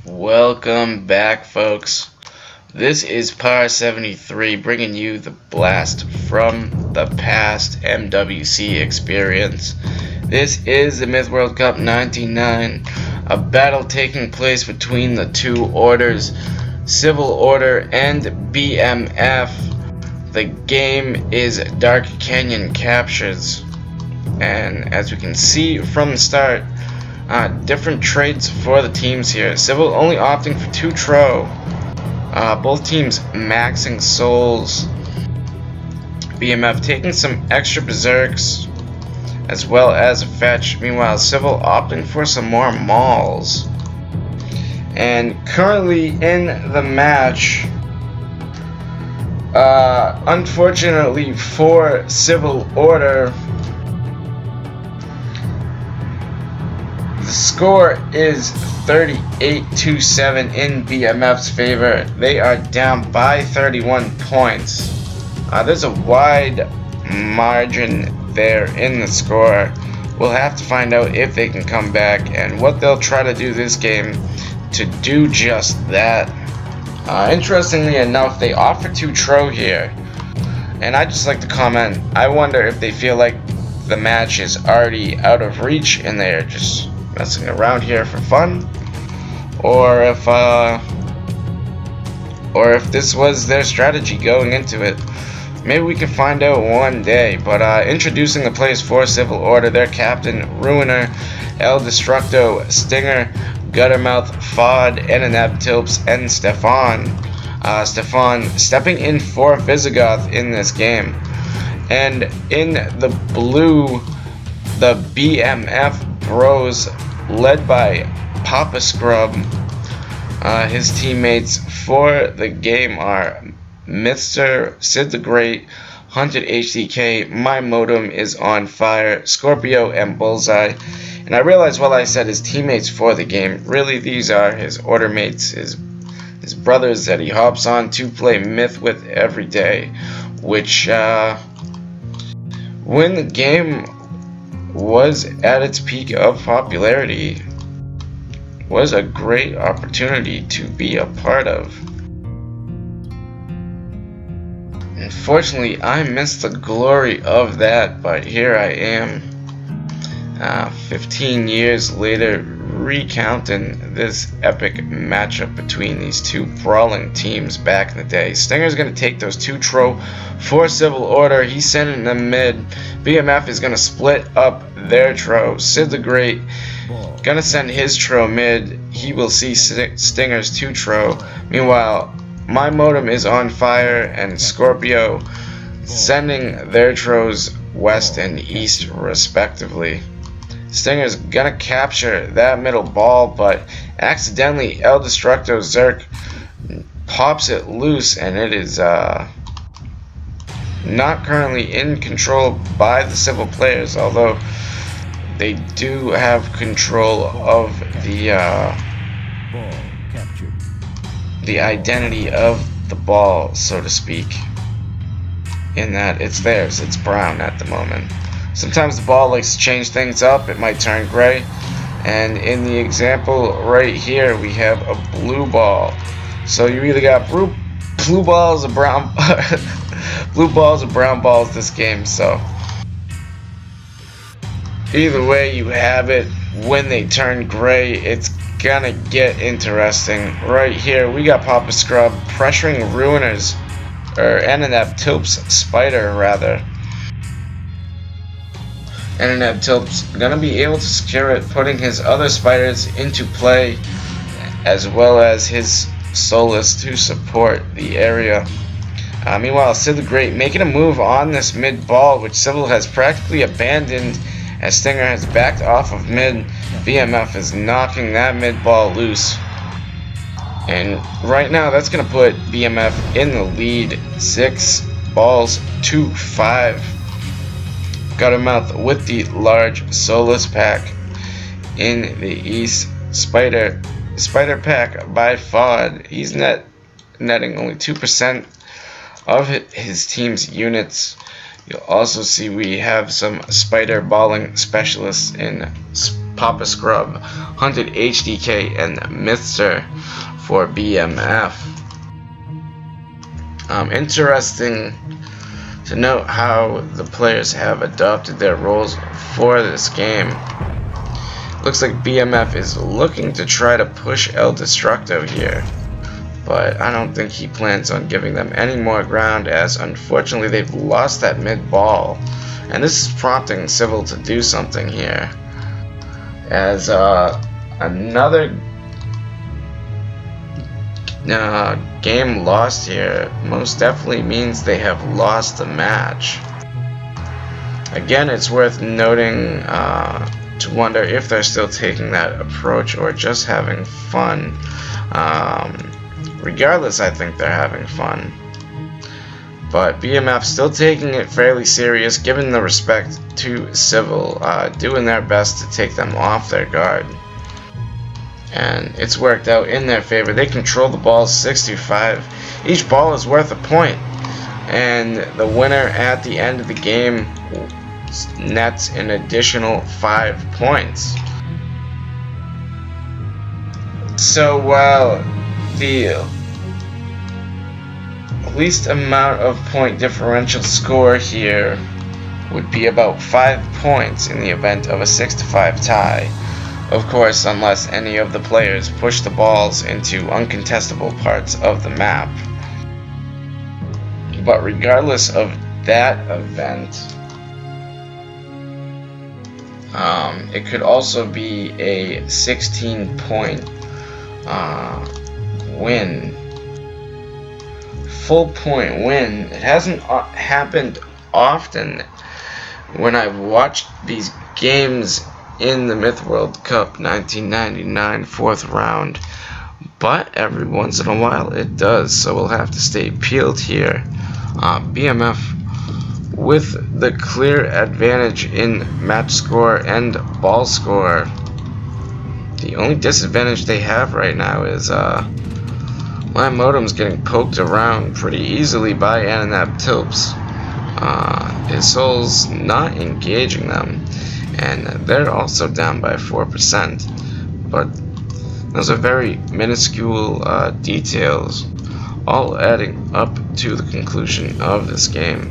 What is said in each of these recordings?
Welcome back, folks. This is Par73 bringing you the blast from the past MWC experience. This is the Myth World Cup 99, a battle taking place between the two orders, Civil Order and BMF. The game is Dark Canyon Captures, and as we can see from the start, different trades for the teams here. Civil only opting for 2 tro. Both teams maxing souls. BMF taking some extra berserks as well as a fetch. Meanwhile, Civil opting for some more mauls. And currently in the match, unfortunately for Civil Order, the score is 38-7 in BMF's favor. They are down by 31 points. There's a wide margin there in the score. We'll have to find out if they can come back and what they'll try to do this game to do just that. Interestingly enough, they offer 2 tro here. And I'd just like to comment, I wonder if they feel like the match is already out of reach and they're just messing around here for fun, or if this was their strategy going into it. Maybe we can find out one day. But introducing the players for Civil Order, their captain Ruiner, El Destructo, Stinger, Guttermouth, Fod, Enenab, Tilps, and Stefan. Stefan stepping in for Visigoth in this game. And in the blue, the BMF Bros, led by Papa Scrub. His teammates for the game are Mr. Sid the Great, Hunted HDK, My Modem is on Fire, Scorpio, and Bullseye. And I realized while I said his teammates for the game, really these are his order mates, his brothers that he hops on to play Myth with every day, which when the game was at its peak of popularity, was a great opportunity to be a part of. Unfortunately, I missed the glory of that, but here I am, 15 years later, recounting this epic matchup between these two brawling teams back in the day. Stinger's going to take those 2 tro for Civil Order. He's sending them mid. BMF is going to split up their tro. Sid the Great going to send his tro mid. He will see Stinger's 2 tro. Meanwhile, My Modem is on Fire and Scorpio sending their tros west and east respectively. Stinger's gonna capture that middle ball, but accidentally El Destructo Zerk pops it loose, and it is not currently in control by the Civil players, although they do have control of the identity of the ball, so to speak, in that it's theirs. It's brown at the moment. Sometimes the ball likes to change things up. It might turn gray. And in the example right here, we have a blue ball. So you either got blue balls or brown blue balls or brown balls this game. So either way you have it, when they turn gray, it's gonna get interesting. Right here, we got Papa Scrub pressuring Ruiners, or Enenab Tilps Spider rather. Enenab Tilps gonna be able to secure it, putting his other spiders into play, as well as his Solus to support the area. Meanwhile, Sid the Great making a move on this mid ball, which Civil has practically abandoned as Stinger has backed off of mid. BMF is knocking that mid ball loose. And right now, that's going to put BMF in the lead, 6 balls to 5. Guttermouth with the large Solus pack in the east. Spider pack by Fod. He's netting only 2% of his team's units. You'll also see we have some spider balling specialists in Papa Scrub, Hunted HDK, and Mythster for BMF. Interesting to note how the players have adopted their roles for this game. Looks like BMF is looking to try to push El Destructo here, but I don't think he plans on giving them any more ground, as unfortunately they've lost that mid ball, and this is prompting Civil to do something here, as another game lost here most definitely means they have lost the match. Again, it's worth noting to wonder if they're still taking that approach or just having fun. Regardless, I think they're having fun. But BMF still taking it fairly serious, given the respect to Civil, doing their best to take them off their guard. And it's worked out in their favor. They control the balls 6-5. Each ball is worth a point, and the winner at the end of the game nets an additional 5 points. So while the least amount of point differential score here would be about 5 points in the event of a 6-5 tie, of course, unless any of the players push the balls into uncontestable parts of the map. But regardless of that event, it could also be a 16-point win. Full point win. It hasn't happened often when I've watched these games in the Myth World Cup 1999 4th round, but every once in a while it does, so we'll have to stay peeled here. BMF with the clear advantage in match score and ball score. The only disadvantage they have right now is my modem's getting poked around pretty easily by Ananab Tilps. His soul's not engaging them, and they're also down by 4%, but those are very minuscule details, all adding up to the conclusion of this game.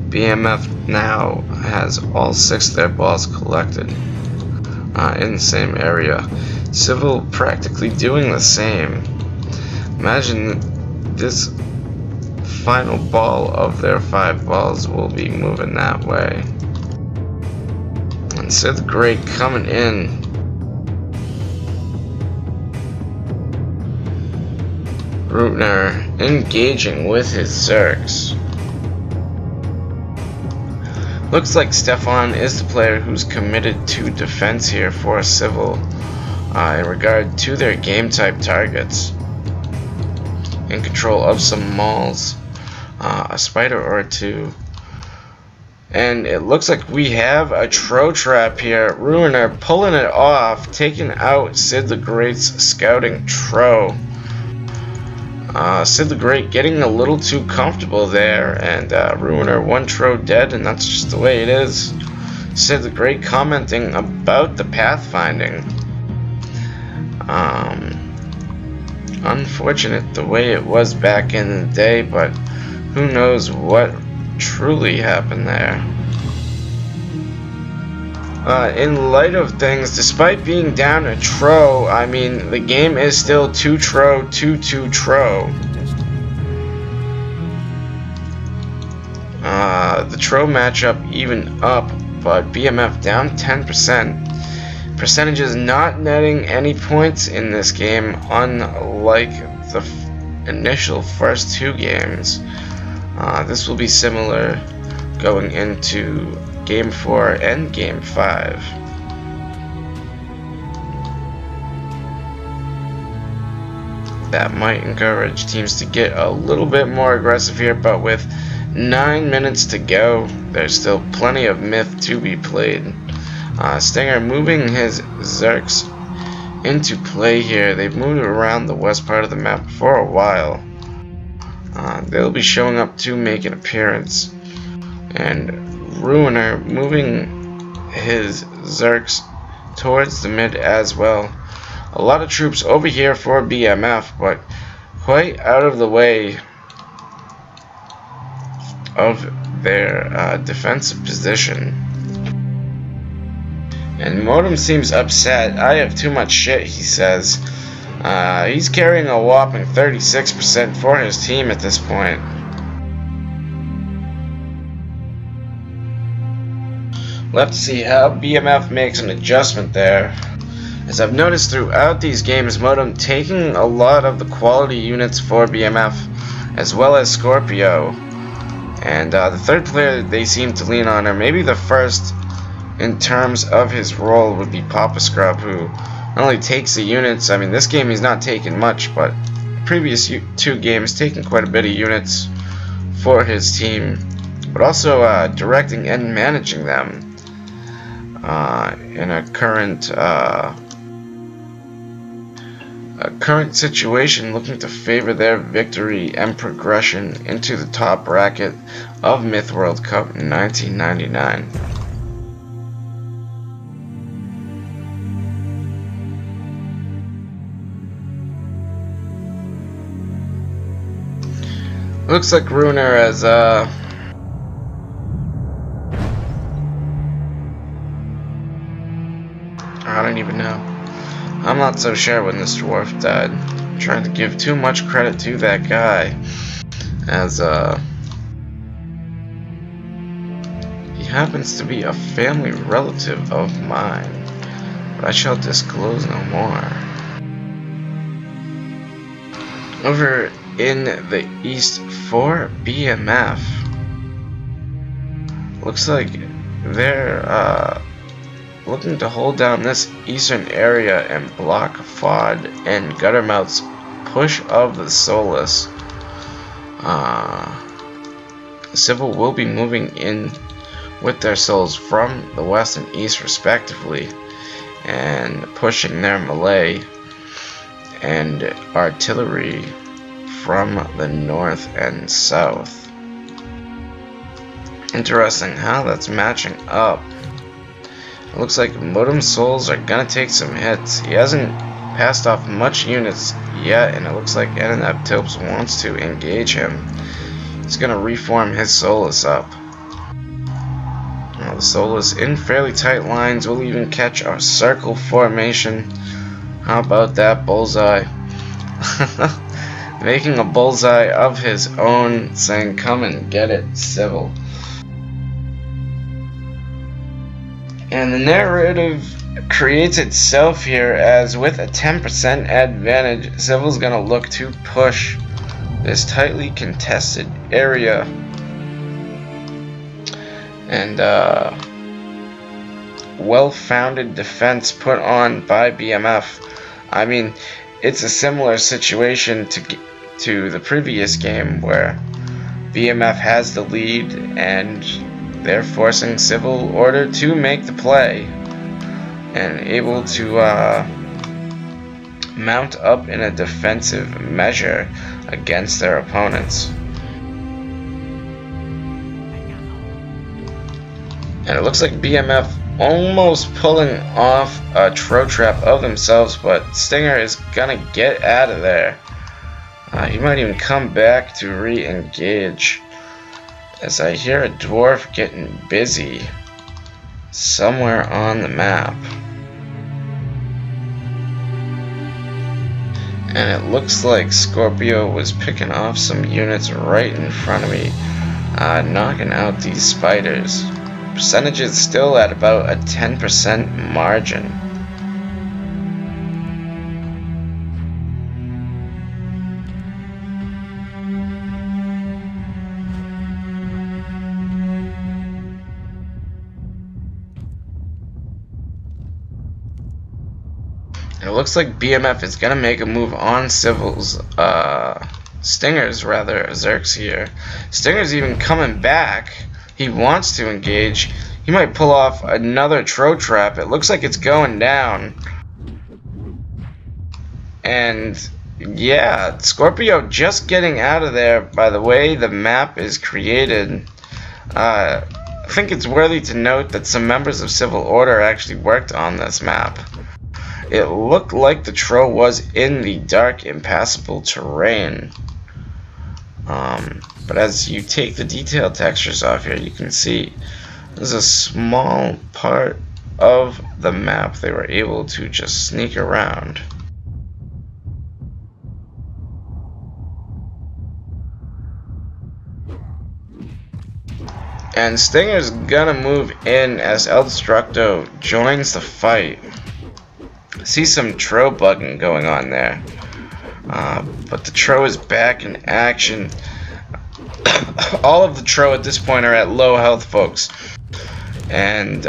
BMF now has all 6 of their balls collected in the same area. Civil practically doing the same. Imagine this final ball of their 5 balls will be moving that way. And Sith Grey coming in. Rutner engaging with his Zerks. Looks like Stefan is the player who's committed to defense here for Civil in regard to their game type targets. In control of some mauls, a spider or 2. And it looks like we have a Tro trap here. Ruiner pulling it off, taking out Sid the Great's scouting Tro. Sid the Great getting a little too comfortable there, and Ruiner 1 Tro dead, and that's just the way it is. Sid the Great commenting about the pathfinding. Unfortunate the way it was back in the day, but who knows what truly happened there. In light of things, despite being down a Tro, I mean, the game is still 2 Tro, 2-2 Tro. The Tro matchup even up, but BMF down 10%. Percentages not netting any points in this game, unlike the initial first 2 games. This will be similar going into Game 4 and Game 5. That might encourage teams to get a little bit more aggressive here, but with 9 minutes to go, there's still plenty of Myth to be played. Stinger moving his Zerks into play here. They've moved around the west part of the map for a while. They'll be showing up to make an appearance. And Ruiner moving his Zerks towards the mid as well. A lot of troops over here for BMF, but quite out of the way of their defensive position. And Modem seems upset. I have too much shit, he says. He's carrying a whopping 36% for his team at this point. We'll have to see how BMF makes an adjustment there. As I've noticed throughout these games, Modem taking a lot of the quality units for BMF, as well as Scorpio. And the third player they seem to lean on, or maybe the first in terms of his role, would be Papa Scrub, who not only takes the units. I mean, this game he's not taking much, but previous two games taking quite a bit of units for his team, but also directing and managing them in a current situation, looking to favor their victory and progression into the top bracket of Myth World Cup 1999. Looks like Ruiner has I don't even know. I'm not so sure when this dwarf died. I'm trying to give too much credit to that guy, as he happens to be a family relative of mine, but I shall disclose no more. Over in the east for BMF, looks like they're looking to hold down this eastern area and block Fod and Guttermouth's push of the Solus. Civil will be moving in with their souls from the west and east respectively, and pushing their melee and artillery from the north and south. Interesting how that's matching up. It looks like Modem's souls are gonna take some hits. He hasn't passed off much units yet, and it looks like Ananaptopes wants to engage him. He's gonna reform his Solus up. Now the Solus in fairly tight lines will even catch our circle formation. How about that bullseye? Making a bullseye of his own, saying, "Come and get it, Civil." And the narrative creates itself here, as with a 10% advantage, Civil's gonna look to push this tightly contested area. And well-founded defense put on by BMF. I mean, it's a similar situation to the previous game, where BMF has the lead and they're forcing Civil Order to make the play and able to mount up in a defensive measure against their opponents. And it looks like BMF almost pulling off a Tro Trap of themselves, but Stinger is gonna get out of there. He might even come back to re-engage, as I hear a dwarf getting busy somewhere on the map. And it looks like Scorpio was picking off some units right in front of me, knocking out these spiders. Percentage is still at about a 10% margin. And it looks like BMF is gonna make a move on Civil's Stingers, rather, Zerks here. Stinger's even coming back. He wants to engage. He might pull off another Tro Trap. It looks like it's going down. And yeah, Scorpio just getting out of there. By the way the map is created, I think it's worthy to note that some members of Civil Order actually worked on this map. It looked like the Tro was in the dark, impassable terrain. But as you take the detail textures off here, you can see there's a small part of the map they were able to just sneak around. And Stinger's gonna move in as El Destructo joins the fight. See some Tro bugging going on there. But the Tro is back in action. All of the Tro at this point are at low health, folks. And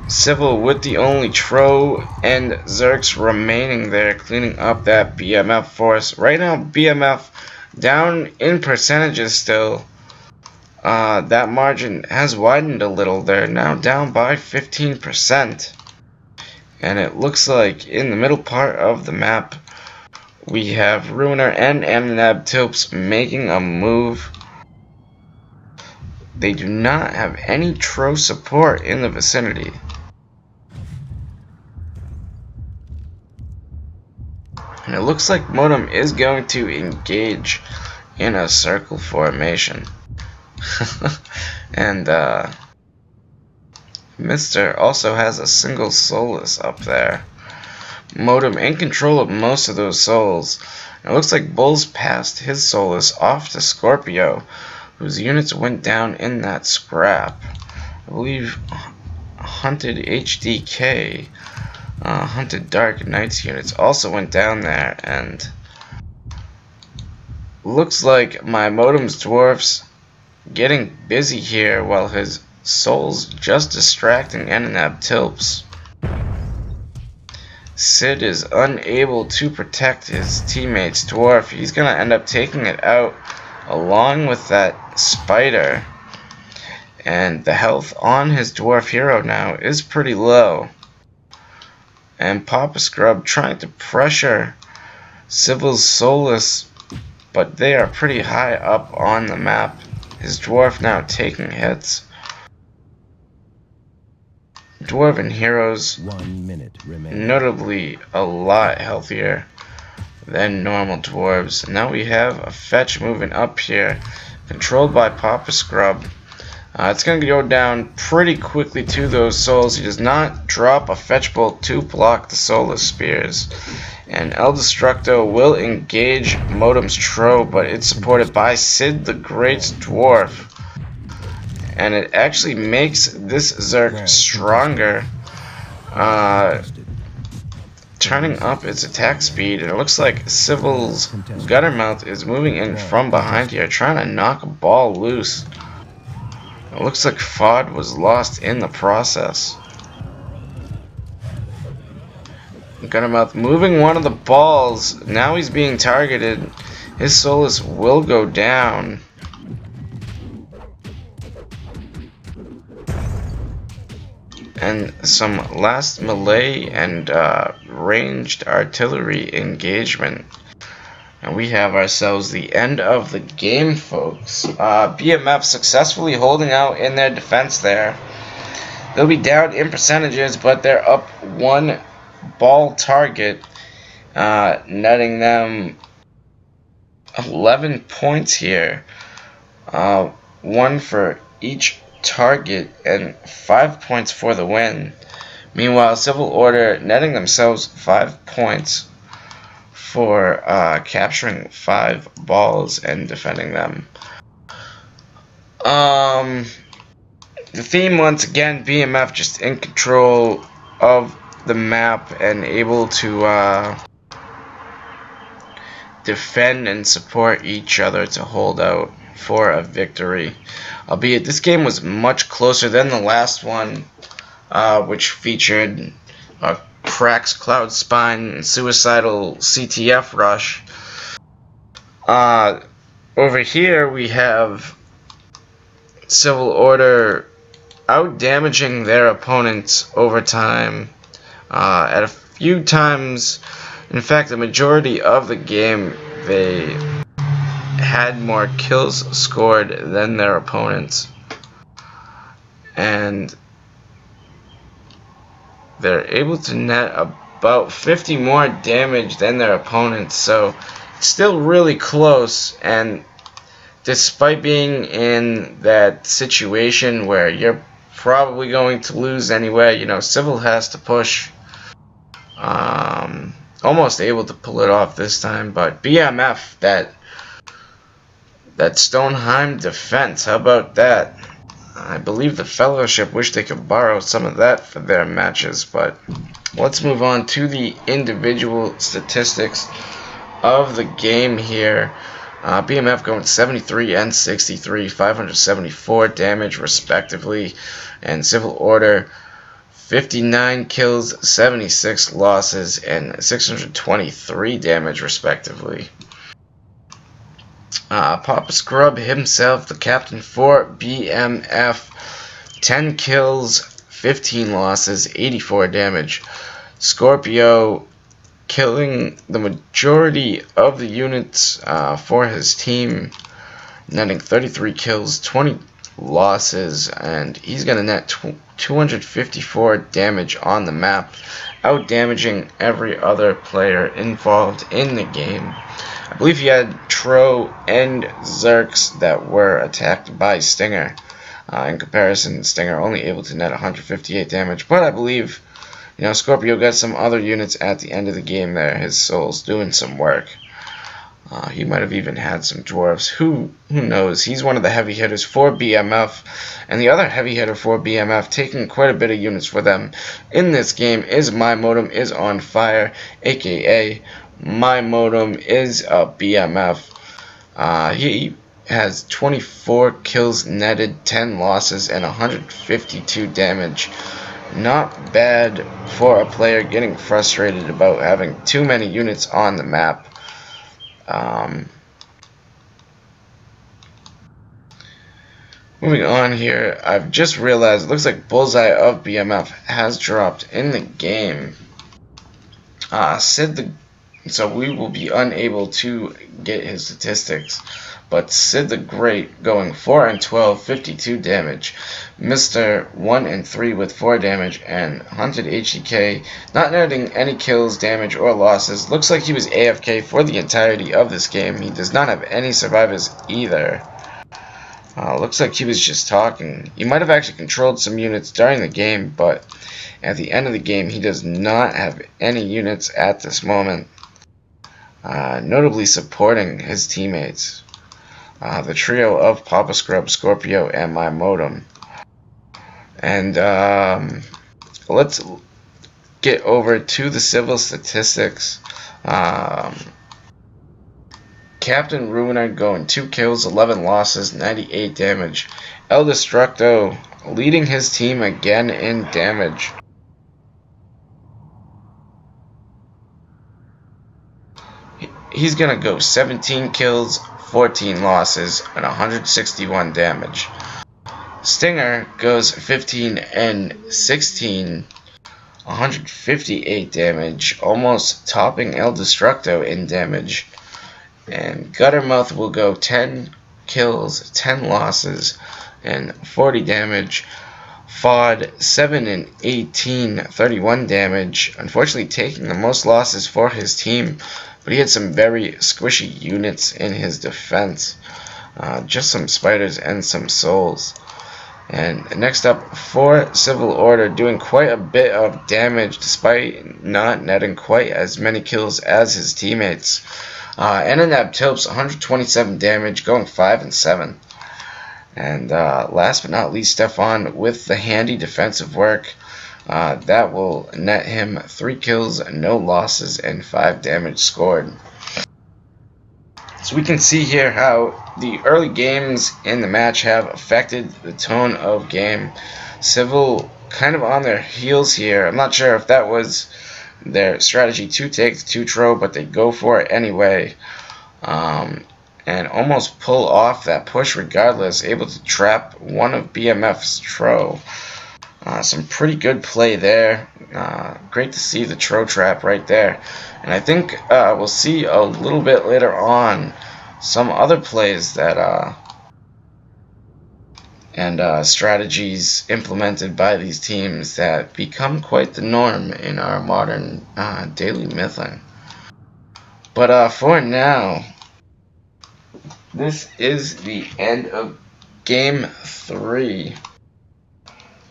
Civil with the only Tro and Zerx remaining there, cleaning up that BMF force. Right now, BMF down in percentages still. That margin has widened a little. They're now down by 15%. And it looks like in the middle part of the map, we have Ruiner and Ananab Tilps making a move. They do not have any Tro support in the vicinity. And it looks like Modem is going to engage in a circle formation. And Mr. also has a single Solus up there. Modem in control of most of those souls. It looks like Bulls passed his Solus off to Scorpio, whose units went down in that scrap. I believe Hunted HDK, Hunted Dark Knights units also went down there, and looks like my Modem's dwarfs getting busy here while his Soul's just distracting Ananab Tilps. Sid is unable to protect his teammate's dwarf. He's gonna end up taking it out along with that spider. And the health on his dwarf hero now is pretty low. And Papa Scrub trying to pressure Civil's Solus, but they are pretty high up on the map. His dwarf now taking hits. Dwarven heroes, 1 minute remaining, notably a lot healthier than normal dwarves. Now we have a fetch moving up here, controlled by Papa Scrub. It's going to go down pretty quickly to those souls. He does not drop a fetch bolt to block the Solus Spears. And El Destructo will engage Modem's Tro, but it's supported by Sid the Great's Dwarf. And it actually makes this Zerk stronger, turning up its attack speed. And it looks like Civil's Guttermouth is moving in from behind here, trying to knock a ball loose. It looks like FOD was lost in the process. Guttermouth moving one of the balls. Now he's being targeted. His Solus will go down. And some last melee and ranged artillery engagement. And we have ourselves the end of the game, folks. BMF successfully holding out in their defense there. They'll be down in percentages, but they're up 1 ball target, netting them 11 points here. 1 for each target and 5 points for the win. Meanwhile, Civil Order netting themselves 5 points for capturing 5 balls and defending them. The theme, once again, BMF just in control of the map and able to defend and support each other to hold out for a victory. Albeit this game was much closer than the last one, which featured Cracks, Cloud Spine, and Suicidal CTF Rush. Over here we have Civil Order out damaging their opponents over time. At a few times, in fact the majority of the game, they had more kills scored than their opponents, and they're able to net about 50 more damage than their opponents, so it's still really close. And despite being in that situation where you're probably going to lose anyway, you know, Civil has to push. Almost able to pull it off this time, but BMF, that Stoneheim defense, how about that? I believe the Fellowship wish they could borrow some of that for their matches, but let's move on to the individual statistics of the game here. BMF going 73 and 63, 574 damage respectively, and Civil Order 59 kills, 76 losses, and 623 damage respectively. Papa Scrub himself, the captain for BMF, 10 kills, 15 losses, 84 damage. Scorpio killing the majority of the units for his team, netting 33 kills, 20 losses, and he's going to net 254 damage on the map, out damaging every other player involved in the game. I believe he had Tro and Zerks that were attacked by Stinger. In comparison, Stinger only able to net 158 damage, but I believe, you know, Scorpio got some other units at the end of the game there. His Soul's doing some work. He might have even had some dwarves. Who knows? He's one of the heavy hitters for BMF. And the other heavy hitter for BMF, taking quite a bit of units for them in this game, is My Modem is on Fire, aka My Modem is a BMF. He has 24 kills netted, 10 losses, and 152 damage. Not bad for a player getting frustrated about having too many units on the map. Moving on here, I've just realized it looks like Bullseye of BMF has dropped in the game. So we will be unable to get his statistics, but Sid the Great going 4 and 12, 52 damage. Mr. 1 and 3 with 4 damage, and Hunted HDK not netting any kills, damage, or losses. Looks like he was AFK for the entirety of this game. He does not have any survivors either. Looks like he was just talking. He might have actually controlled some units during the game, but at the end of the game he does not have any units at this moment. Notably supporting his teammates. The trio of Papa Scrub, Scorpio, and My Modem. And let's get over to the civil statistics. Captain Ruiner going 2 kills, 11 losses, 98 damage. El Destructo leading his team again in damage. He's gonna go 17 kills, 14 losses, and 161 damage. Stinger goes 15 and 16, 158 damage, almost topping El Destructo in damage. And Guttermouth will go 10 kills, 10 losses, and 40 damage. Fod 7 and 18, 31 damage. Unfortunately taking the most losses for his team, but he had some very squishy units in his defense. Just some spiders and some souls. And next up, for Civil Order, doing quite a bit of damage despite not netting quite as many kills as his teammates. Ananab Tilps, 127 damage, going 5 and 7. And last but not least, Stefan with the handy defensive work. That will net him 3 kills, no losses, and 5 damage scored. So we can see here how the early games in the match have affected the tone of game. Civil kind of on their heels here. I'm not sure if that was their strategy to take the 2-tro, but they go for it anyway. And almost pull off that push regardless, able to trap one of BMF's tro. Some pretty good play there. Great to see the tro trap right there. And I think we'll see a little bit later on some other plays that and strategies implemented by these teams that become quite the norm in our modern daily mything. But for now, this is the end of Game 3.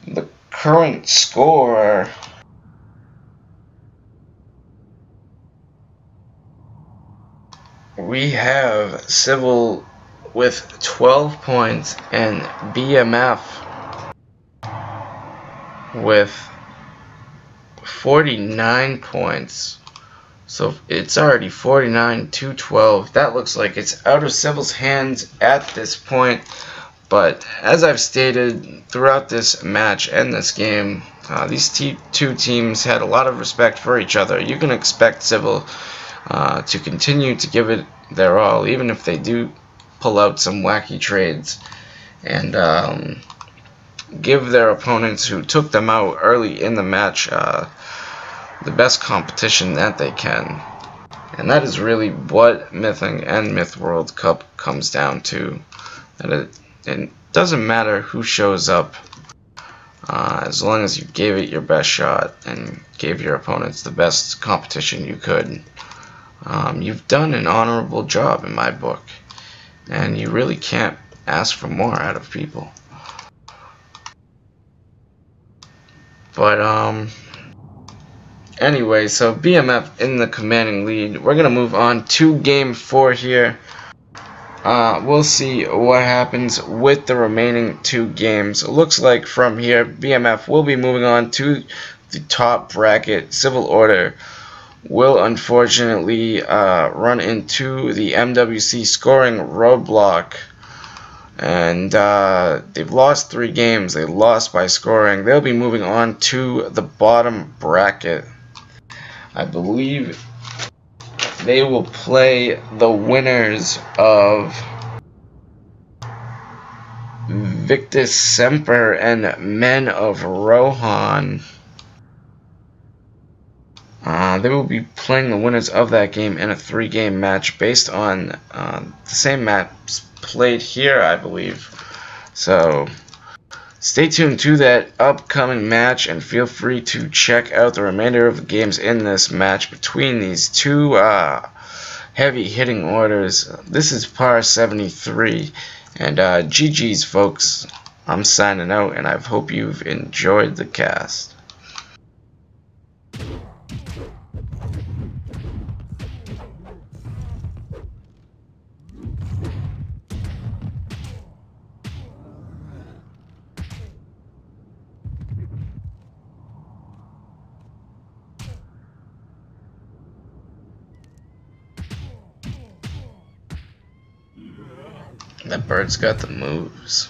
The current score... we have Civil with 12 points and BMF with 49 points. So it's already 49-12. That looks like it's out of Civil's hands at this point. But as I've stated throughout this match and this game, these two teams had a lot of respect for each other. You can expect Civil to continue to give it their all, even if they do pull out some wacky trades and give their opponents who took them out early in the match the best competition that they can. And that is really what Mything and Myth World Cup comes down to. That it doesn't matter who shows up, as long as you gave it your best shot and gave your opponents the best competition you could. You've done an honorable job in my book, and you really can't ask for more out of people. But anyway, so BMF in the commanding lead. We're gonna move on to Game 4 here. We'll see what happens with the remaining 2 games. It looks like from here BMF will be moving on to the top bracket. Civil Order will unfortunately run into the MWC scoring roadblock, and they've lost 3 games. They lost by scoring. They'll be moving on to the bottom bracket. I believe they will play the winners of Victus Semper and Men of Rohan. They will be playing the winners of that game in a 3-game match based on the same maps played here, I believe. So stay tuned to that upcoming match, and feel free to check out the remainder of the games in this match between these 2 heavy hitting orders. This is Par 73, and GG's folks. I'm signing out, and I hope you've enjoyed the cast. That bird's got the moves.